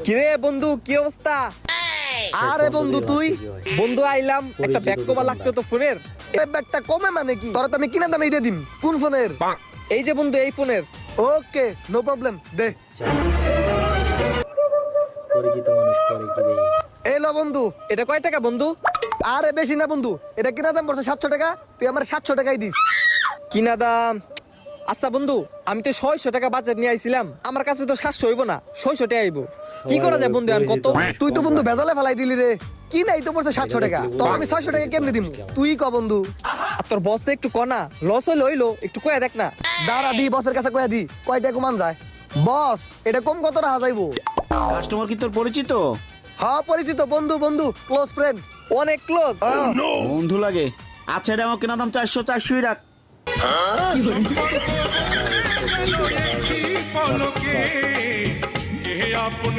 কিরে বন্ধু কি অবস্থা? আরে বন্ধু তুই বন্ধু আইলাম একটা ব্যাগ কভার লাগতো তো ফোনের। এই ব্যাগটা কমে মানে কি? তোরা তো আমি কিনা দামে দিয়ে দিম। কোন ফোনের? এই যে বন্ধু এই ফোনের। ওকে নো প্রবলেম, দে। পরিচিত মানুষ করে কি রে? এই লো বন্ধু। এটা কয় টাকা বন্ধু? আরে বেশি না বন্ধু, এটা কিনা দাম পড়ছে 700 টাকা। তুই আমার 700 টাকাই দিস। কিনা দাম? আচ্ছা বন্ধু, আমি তো 600 টাকা বাজেট নিয়ে আইছিলাম, আমার কাছে তো 700 হইব না, 600 টাকা আইব। কি করা যায় বন্ধু এখন কত? তুই তো বন্ধু ভেজালে ফেলাই দিলি রে। কি নাই তো পড়ছে 700 টাকা, তো আমি 600 টাকা কেমনে দিমু? তুই ক বন্ধু। আর তোর বস একটু কনা লস হইলো একটু কয়া দেখ না। দাঁড়া দি, বসের কাছে কয়া দি কয়টা কমান যায়। বস এটা কম কত রাখা যাইবো? কাস্টমার কি তোর পরিচিত? হ্যাঁ পরিচিত, বন্ধু বন্ধু ক্লোজ ফ্রেন্ড। অনেক ক্লোজ। বন্ধু লাগে? আচ্ছা এটা আমার কেনা দাম 400 রাখ। পলকে কে আপন